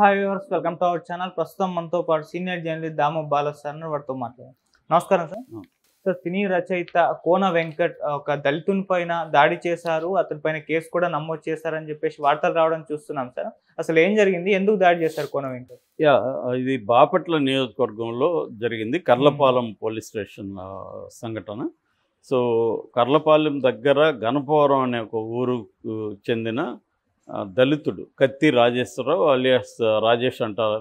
Hi viewers, welcome to our channel. ప్రస్తుతం మనతో పాటు సీనియర్ జర్నలిస్ట్ దాము బాలా సార్ వారితో మాట్లాడారు. నమస్కారం సార్. సార్, సినీ రచయిత కోన వెంకట్ ఒక దళితుని పైన దాడి చేశారు, అతని పైన కేసు కూడా నమోదు చేశారని చెప్పేసి వార్తలు రావడం చూస్తున్నాం సార్. అసలు ఏం జరిగింది, ఎందుకు దాడి చేశారు కోన వెంకట్? ఇది బాపట్ల నియోజకవర్గంలో జరిగింది. కర్లపాలెం పోలీస్ స్టేషన్ సంఘటన. సో కర్లపాలెం దగ్గర గణపవరం అనే ఒక ఊరుకు చెందిన దళితుడు కత్తి రాజేశ్వరరావు అలియాస్ రాజేష్ అంటారు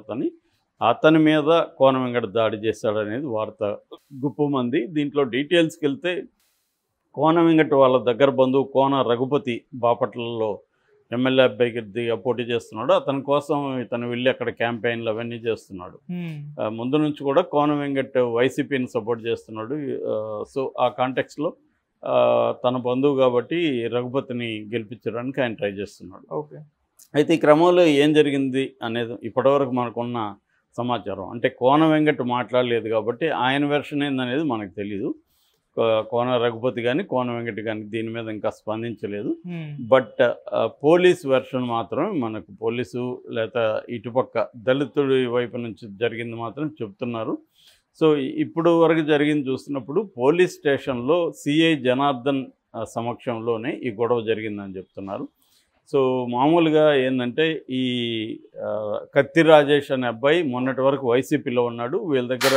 అతని మీద కోన వెంకట దాడి చేశాడనేది వార్త గుప్పమంది. దీంట్లో డీటెయిల్స్కి వెళ్తే కోన వెంకట వాళ్ళ దగ్గర బంధువు కోన రఘుపతి బాపట్లలో ఎమ్మెల్యే అభ్యర్థిగా పోటీ చేస్తున్నాడు. అతని కోసం ఇతను వెళ్ళి అక్కడ క్యాంపెయిన్లు అవన్నీ చేస్తున్నాడు. ముందు నుంచి కూడా కోన వెంకట్ వైసీపీని సపోర్ట్ చేస్తున్నాడు. సో ఆ కాంటెక్స్లో తన బంధువు కాబట్టి రఘుపతిని గెలిపించడానికి ఆయన ట్రై చేస్తున్నాడు. అయితే ఈ క్రమంలో ఏం జరిగింది అనేది ఇప్పటివరకు మనకున్న సమాచారం అంటే కోన వెంకట్ మాట్లాడలేదు కాబట్టి ఆయన వెర్షన్ ఏందనేది మనకు తెలీదు. కోన రఘుపతి కానీ కోన వెంకట్ కానీ దీని మీద ఇంకా స్పందించలేదు. బట్ పోలీస్ వెర్షన్ మాత్రం మనకు పోలీసు లేదా ఇటుపక్క దళితుడి వైపు నుంచి జరిగింది మాత్రం చెప్తున్నారు. సో ఇప్పుడు వరకు జరిగింది చూస్తున్నప్పుడు పోలీస్ స్టేషన్లో సిఐ జనార్దన్ సమక్షంలోనే ఈ గొడవ జరిగిందని చెప్తున్నారు. సో మామూలుగా ఏంటంటే ఈ కత్తి రాజేష్ అనే అబ్బాయి మొన్నటి వరకు వైసీపీలో ఉన్నాడు. వీళ్ళ దగ్గర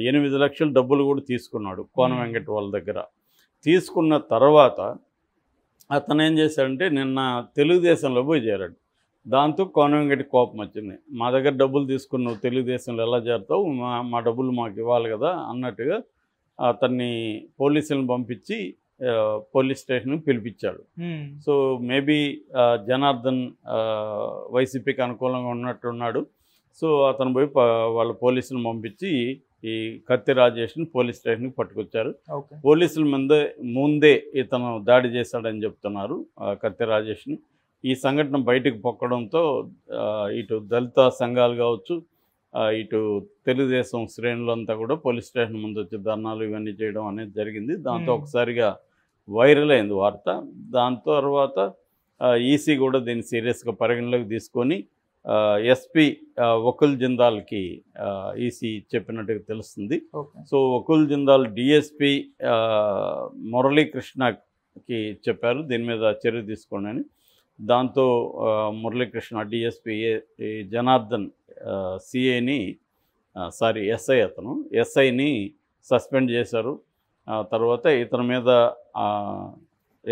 8 లక్షల డబ్బులు కూడా తీసుకున్నాడు కోన వెంకట్ వాళ్ళ దగ్గర. తీసుకున్న తర్వాత అతను ఏం చేశాడంటే నిన్న తెలుగుదేశంలో పోయి చేరాడు. దాంతో కోన వెంకట్ కోపం వచ్చింది. మా దగ్గర డబ్బులు తీసుకుని నువ్వు తెలుగుదేశంలో ఎలా చేరుతావు, మా డబ్బులు మాకు ఇవ్వాలి కదా అన్నట్టుగా అతన్ని పోలీసులను పంపించి పోలీస్ స్టేషన్కి పిలిపించాడు. సో మేబీ జనార్దన్ వైసీపీకి అనుకూలంగా ఉన్నట్టున్నాడు. సో అతను పోయి వాళ్ళ పోలీసులను పంపించి ఈ కత్తి రాజేష్ని పోలీస్ స్టేషన్కి పట్టుకొచ్చారు. పోలీసుల ముందే ఇతను దాడి చేశాడని చెప్తున్నారు కత్తి రాజేష్ని. ఈ సంఘటన బయటకు పొక్కడంతో ఇటు దళిత సంఘాలు కావచ్చు, ఇటు తెలుగుదేశం శ్రేణులంతా కూడా పోలీస్ స్టేషన్ ముందు వచ్చి ధర్నాలు ఇవన్నీ చేయడం అనేది జరిగింది. దాంతో ఒకసారిగా వైరల్ అయింది వార్త. దాని తర్వాత ఈసీ కూడా దీన్ని సీరియస్గా పరిగణలోకి తీసుకొని ఎస్పీ వకుల్ జిందాల్కి ఈసీ చెప్పినట్టుగా తెలుస్తుంది. సో వకుల్ జిందాల్ డిఎస్పీ మురళీకృష్ణకి చెప్పారు దీని మీద చర్య తీసుకోండి అని. దాంతో మురళీకృష్ణ డిఎస్పీ జనార్దన్ సిఐని ఎస్ఐని సస్పెండ్ చేశారు. తర్వాత ఇతని మీద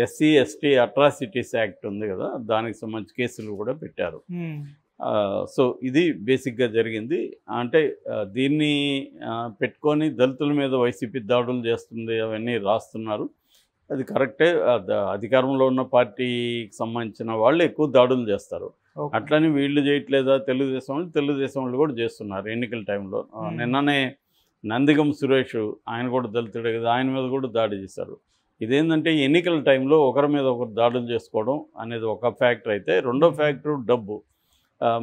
ఎస్సీ ఎస్టీ అట్రాసిటీస్ యాక్ట్ ఉంది కదా, దానికి సంబంధించి కేసులు కూడా పెట్టారు. సో ఇది బేసిక్గా జరిగింది. అంటే దీన్ని పెట్టుకొని దళితుల మీద వైసీపీ దాడులు చేస్తుంది అవన్నీ రాస్తున్నారు. అది కరెక్టే. అధికారంలో ఉన్న పార్టీకి సంబంధించిన వాళ్ళు ఎక్కువ దాడులు చేస్తారు. అట్లని వీళ్ళు చేయట్లేదా తెలుగుదేశం వాళ్ళు కూడా చేస్తున్నారు ఎన్నికల టైంలో. నిన్ననే నందిగం సురేష్ ఆయన కూడా దళితుడే కదా, ఆయన మీద కూడా దాడి చేశారు. ఇదేంటంటే ఎన్నికల టైంలో ఒకరి మీద ఒకరు దాడులు చేసుకోవడం అనేది ఒక ఫ్యాక్టర్ అయితే, రెండో ఫ్యాక్టర్ డబ్బు.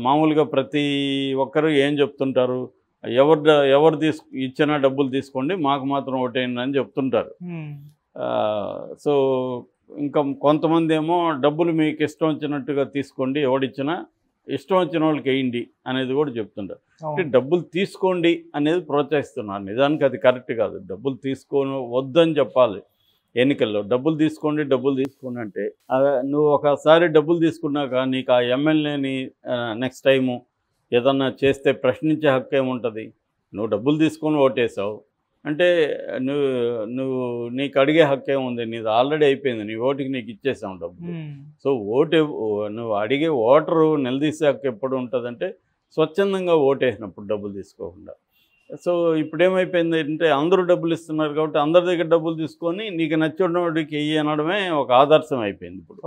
మామూలుగా ప్రతి ఒక్కరు ఏం చెప్తుంటారు, ఎవరు ఇచ్చిన డబ్బులు తీసుకోండి మాకు మాత్రం ఓటేయండి అని చెప్తుంటారు. సో ఇంకా కొంతమంది ఏమో డబ్బులు మీకు ఇష్టం వచ్చినట్టుగా తీసుకోండి, ఎవడిచ్చినా ఇష్టం వచ్చిన వాళ్ళకి వేయండి అనేది కూడా చెప్తుంటారు. అంటే డబ్బులు తీసుకోండి అనేది ప్రోత్సహిస్తున్నారు. నిజానికి అది కరెక్ట్ కాదు. డబ్బులు తీసుకొని వద్దని చెప్పాలి ఎన్నికల్లో. డబ్బులు తీసుకోండి అంటే నువ్వు ఒకసారి డబ్బులు తీసుకున్నాక నీకు ఆ ఎమ్మెల్యేని నెక్స్ట్ టైము ఏదన్నా చేస్తే ప్రశ్నించే హక్కు ఏముంటుంది? నువ్వు డబ్బులు తీసుకొని ఓటేసావు అంటే నీకు అడిగే హక్కు ఏముంది? నీది ఆల్రెడీ అయిపోయింది, నీ ఓటుకి నీకు ఇచ్చేసావు డబ్బులు. సో నువ్వు అడిగే ఓటరు నిలదీసే హక్కు ఎప్పుడు ఉంటుందంటే స్వచ్ఛందంగా ఓటేసినప్పుడు డబ్బులు తీసుకోకుండా. సో ఇప్పుడేమైపోయింది అంటే అందరూ డబ్బులు ఇస్తున్నారు కాబట్టి అందరి దగ్గర డబ్బులు తీసుకొని నీకు నచ్చిన వాడికి వెయ్యి అనడమే ఒక ఆదర్శం అయిపోయింది ఇప్పుడు.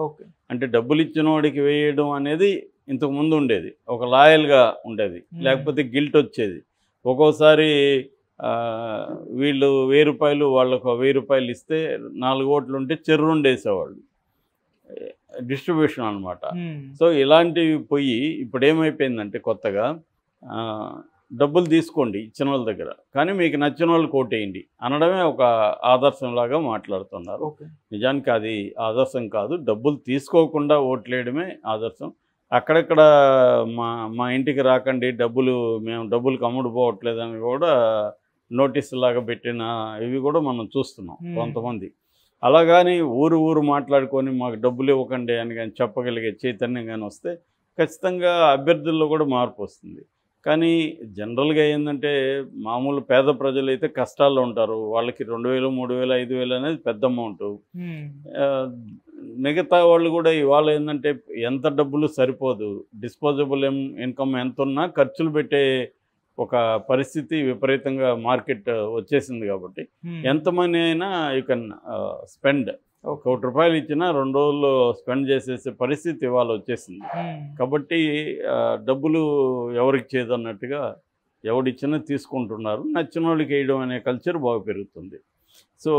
అంటే డబ్బులు ఇచ్చిన వాడికి వేయడం అనేది ఇంతకుముందు ఉండేది, ఒక లాయల్గా ఉండేది, లేకపోతే గిల్ట్ వచ్చేది. ఒక్కోసారి వీళ్ళు 1000 రూపాయలు వాళ్ళకు 1000 రూపాయలు ఇస్తే 4 ఓట్లు ఉంటే చెర్రుండి వేసేవాళ్ళు, డిస్ట్రిబ్యూషన్ అనమాట. సో ఇలాంటివి పోయి ఇప్పుడు ఏమైపోయిందంటే కొత్తగా డబ్బులు తీసుకోండి ఇచ్చిన వాళ్ళ దగ్గర, కానీ మీకు నచ్చిన వాళ్ళు కోటేయండి అనడమే ఒక ఆదర్శంలాగా మాట్లాడుతున్నారు. నిజానికి అది ఆదర్శం కాదు. డబ్బులు తీసుకోకుండా ఓట్లేయడమే ఆదర్శం. అక్కడక్కడ మా మా ఇంటికి రాకండి, మేము డబ్బులకు అమ్ముడుపోవట్లేదని కూడా నోటీసులాగా పెట్టిన ఇవి కూడా మనం చూస్తున్నాం కొంతమంది. అలాగని ఊరు మాట్లాడుకొని మాకు డబ్బులు ఇవ్వకండి అని కానీ చెప్పగలిగే చైతన్యం కానీ వస్తే ఖచ్చితంగా అభ్యర్థుల్లో కూడా మార్పు వస్తుంది. కానీ జనరల్గా ఏంటంటే మామూలు పేద ప్రజలైతే కష్టాల్లో ఉంటారు. వాళ్ళకి 2000, 3000, 5000 అనేది పెద్ద అమౌంటు. మిగతా వాళ్ళు కూడా ఇవాళ ఏంటంటే ఎంత డబ్బులు సరిపోదు, డిస్పోజబుల్ ఇన్కమ్ ఎంత ఉన్నా ఖర్చులు పెట్టే ఒక పరిస్థితి విపరీతంగా మార్కెట్ వచ్చేసింది. కాబట్టి ఎంతమంది అయినా యూ కెన్ స్పెండ్. ₹1 ఇచ్చినా 2 రోజుల్లో స్పెండ్ చేసేసే పరిస్థితి ఇవాళ వచ్చేసింది. కాబట్టి డబ్బులు ఎవరికి చేదన్నట్టుగా ఎవడిచ్చినా తీసుకుంటున్నారు. నచ్చిన వాళ్ళకి వేయడం అనే కల్చర్ బాగా పెరుగుతుంది. సో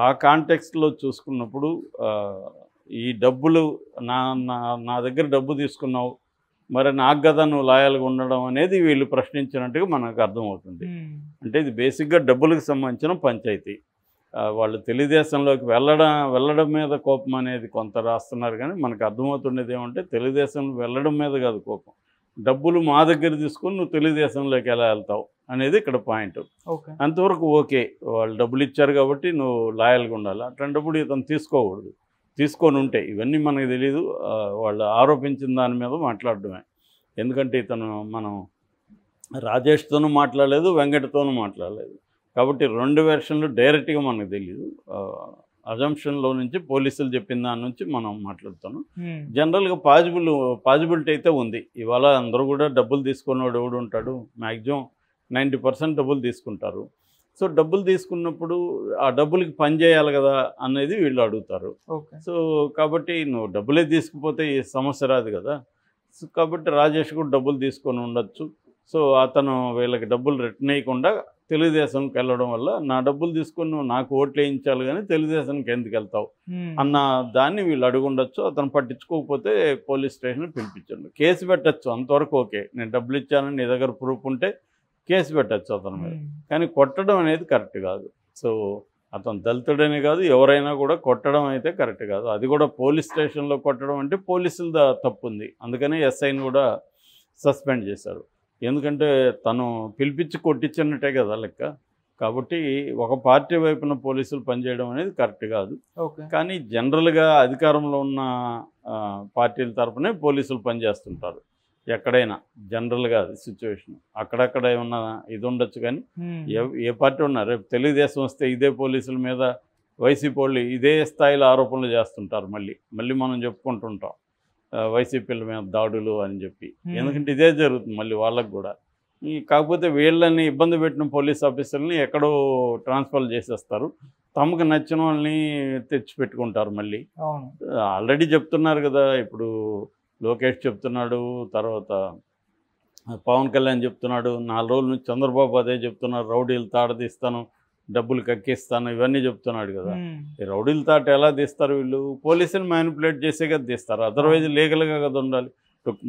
ఆ కాంటెక్స్ట్లో చూసుకున్నప్పుడు ఈ డబ్బులు నా దగ్గర డబ్బు తీసుకున్నావు, మరి నాకు కదా నువ్వు లాయల్గా ఉండడం అనేది వీళ్ళు ప్రశ్నించినట్టుగా మనకు అర్థమవుతుంది. అంటే ఇది బేసిక్గా డబ్బులకు సంబంధించిన పంచాయతీ. వాళ్ళు తెలుగుదేశంలోకి వెళ్ళడం మీద కోపం అనేది కొంత రాస్తున్నారు. కానీ మనకు అర్థమవుతున్నది ఏమంటే తెలుగుదేశంలో వెళ్ళడం మీద కాదు కోపం, డబ్బులు మా దగ్గర తీసుకొని నువ్వు తెలుగుదేశంలోకి ఎలా వెళ్తావు అనేది ఇక్కడ పాయింట్. అంతవరకు ఓకే, వాళ్ళు డబ్బులు ఇచ్చారు కాబట్టి నువ్వు లాయల్గా ఉండాలి. అట్లాంటప్పుడు ఇతను తీసుకోకూడదు. తీసుకొని ఉంటే ఇవన్నీ మనకు తెలీదు, వాళ్ళు ఆరోపించిన దాని మీద మాట్లాడడమే. ఎందుకంటే ఇతను మనం రాజేష్తోనూ మాట్లాడలేదు, వెంకటతోనూ మాట్లాడలేదు. కాబట్టి 2 వెర్షన్లు డైరెక్ట్గా మనకు తెలియదు. అజంప్షన్లో నుంచి పోలీసులు చెప్పిన దాని నుంచి మనం మాట్లాడుతున్నాం. జనరల్గా పాజిబిలిటీ అయితే ఉంది. ఇవాళ అందరూ కూడా డబ్బులు తీసుకున్నవాడు ఎవడు ఉంటాడు, మ్యాక్సిమం 90% డబ్బులు తీసుకుంటారు. సో డబ్బులు తీసుకున్నప్పుడు ఆ డబ్బులకి పని చేయాలి కదా అనేది వీళ్ళు అడుగుతారు. సో కాబట్టి నువ్వు డబ్బులే తీసుకుపోతే ఈ సమస్య రాదు కదా. సో కాబట్టి రాజేష్ కూడా డబ్బులు తీసుకొని ఉండొచ్చు. సో అతను వీళ్ళకి డబ్బులు రిటర్న్ వేయకుండా తెలుగుదేశంకి వెళ్ళడం వల్ల నా డబ్బులు తీసుకొని నువ్వు నాకు ఓట్లు వేయించాలి కానీ తెలుగుదేశానికి ఎందుకు వెళ్తావు అన్న దాన్ని వీళ్ళు అడుగుండొచ్చు. అతను పట్టించుకోకపోతే పోలీస్ స్టేషన్ పిలిపించండి, కేసు పెట్టచ్చు. అంతవరకు ఓకే, నేను డబ్బులు ఇచ్చానని నీ దగ్గర ప్రూఫ్ ఉంటే కేసు పెట్టచ్చు అతని మీద. కానీ కొట్టడం అనేది కరెక్ట్ కాదు. సో అతను దళితుడనే కాదు, ఎవరైనా కూడా కొట్టడం అయితే కరెక్ట్ కాదు. అది కూడా పోలీస్ స్టేషన్లో కొట్టడం అంటే పోలీసుల తప్పు ఉంది. అందుకనే ఎస్ఐని కూడా సస్పెండ్ చేశారు. ఎందుకంటే తను పిలిపించి కొట్టించినట్టే కదా లెక్క. కాబట్టి ఒక పార్టీ వైపున పోలీసులు పనిచేయడం అనేది కరెక్ట్ కాదు. కానీ జనరల్గా అధికారంలో ఉన్న పార్టీల తరఫునే పోలీసులు పనిచేస్తుంటారు ఎక్కడైనా. జనరల్గా అది సిచ్యువేషన్ అక్కడక్కడ ఏమన్నా ఇది ఉండొచ్చు. కానీ ఏ పార్టీ ఉన్నా రేపు తెలుగుదేశం వస్తే ఇదే పోలీసుల మీద వైసీపీ వాళ్ళు ఇదే స్థాయిలో ఆరోపణలు చేస్తుంటారు. మళ్ళీ మనం చెప్పుకుంటుంటాం వైసీపీల మీద దాడులు అని చెప్పి. ఎందుకంటే ఇదే జరుగుతుంది మళ్ళీ వాళ్ళకు కూడా. కాకపోతే వీళ్ళని ఇబ్బంది పెట్టిన పోలీస్ ఆఫీసర్ని ఎక్కడో ట్రాన్స్ఫర్ చేసేస్తారు, తమకు నచ్చిన వాళ్ళని తెచ్చిపెట్టుకుంటారు. మళ్ళీ ఆల్రెడీ చెప్తున్నారు కదా, ఇప్పుడు లోకేష్ చెప్తున్నాడు, తర్వాత పవన్ కళ్యాణ్ చెప్తున్నాడు, 4 రోజుల నుంచి చంద్రబాబు అదే చెప్తున్నారు, రౌడీలు తాడదీస్తాను, డబ్బులు కక్కిస్తాను, ఇవన్నీ చెప్తున్నాడు కదా. ఈ రౌడీలు తాట ఎలా తీస్తారు వీళ్ళు? పోలీసుని మ్యానిపులేట్ చేసే కదా తీస్తారు, అదర్వైజ్ లీగల్గా కదా ఉండాలి.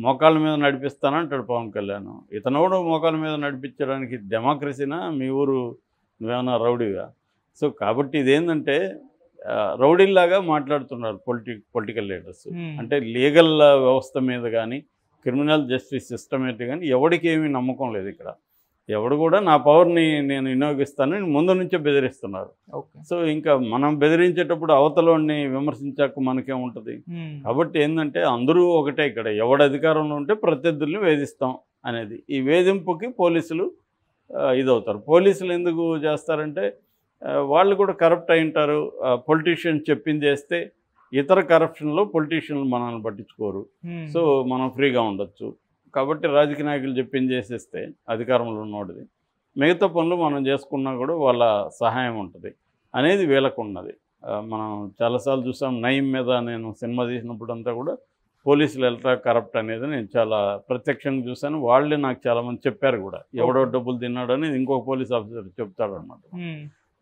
మోకాళ్ళ మీద నడిపిస్తానంటాడు పవన్ కళ్యాణ్. ఇతను కూడా మోకాళ్ళ మీద నడిపించడానికి డెమోక్రసీనా? మీ ఊరు నువ్వేమన్నా రౌడీగా? సో కాబట్టి ఇదేంటంటే రౌడీల్లాగా మాట్లాడుతున్నారు పొలిటికల్ లీడర్స్. అంటే లీగల్ వ్యవస్థ మీద కానీ క్రిమినల్ జస్టిస్ సిస్టమ్ మీద కానీ ఎవరికి ఏమీ నమ్మకం లేదు ఇక్కడ. ఎవడు కూడా నా పవర్ని నేను వినియోగిస్తానని ముందు నుంచే బెదిరిస్తున్నారు. సో ఇంకా మనం బెదిరించేటప్పుడు అవతలని విమర్శించాక మనకేముంటుంది? కాబట్టి ఏంటంటే అందరూ ఒకటే, ఇక్కడ ఎవడు అధికారంలో ఉంటే ప్రత్యర్థుల్ని వేధిస్తాం అనేది. ఈ వేధింపుకి పోలీసులు ఇదవుతారు. పోలీసులు ఎందుకు చేస్తారంటే వాళ్ళు కూడా కరప్ట్ అయి ఉంటారు. పొలిటీషియన్స్ చెప్పింది చేస్తే ఇతర కరప్షన్లో పొలిటీషియన్లు మనల్ని పట్టించుకోరు. సో మనం ఫ్రీగా ఉండొచ్చు. కాబట్టి రాజకీయ నాయకులు చెప్పింది చేసేస్తే అధికారంలో ఉన్నవాడిది మిగతా పనులు మనం చేసుకున్నా కూడా వాళ్ళ సహాయం ఉంటుంది అనేది వీళ్ళకు ఉన్నది. మనం చాలాసార్లు చూసాం. నయీం మీద నేను సినిమా తీసినప్పుడు అంతా కూడా పోలీసులు ఎల్ట్రా కరప్ట్ అనేది నేను చాలా ప్రత్యక్షంగా చూశాను. వాళ్ళే నాకు చాలామంది చెప్పారు కూడా, ఎవడో డబ్బులు తిన్నాడని ఇంకొక పోలీస్ ఆఫీసర్ చెప్తాడు అనమాట.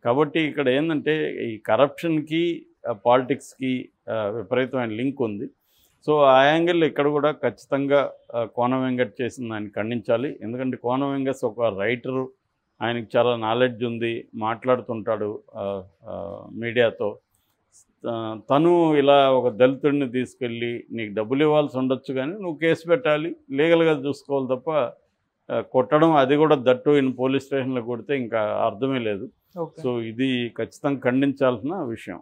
కాబట్టి ఇక్కడ ఏంటంటే ఈ కరప్షన్కి పాలిటిక్స్కి విపరీతమైన లింక్ ఉంది. సో ఆ యాంగిల్ ఇక్కడ కూడా ఖచ్చితంగా కోన వెంకట్ చేసిన దాన్ని ఖండించాలి. ఎందుకంటే కోన వెంకట్ ఒక రైటరు, ఆయనకి చాలా నాలెడ్జ్ ఉంది, మాట్లాడుతుంటాడు మీడియాతో. తను ఇలా ఒక దళితుడిని తీసుకెళ్ళి నీకు డబ్బులు ఇవ్వాల్సి ఉండొచ్చు కానీ నువ్వు కేసు పెట్టాలి, లీగల్గా చూసుకోవాలి తప్ప కొట్టడం, అది కూడా దట్టు ఇన్ పోలీస్ స్టేషన్లో కొడితే ఇంకా అర్థమే లేదు. సో ఇది ఖచ్చితంగా ఖండించాల్సిన విషయం.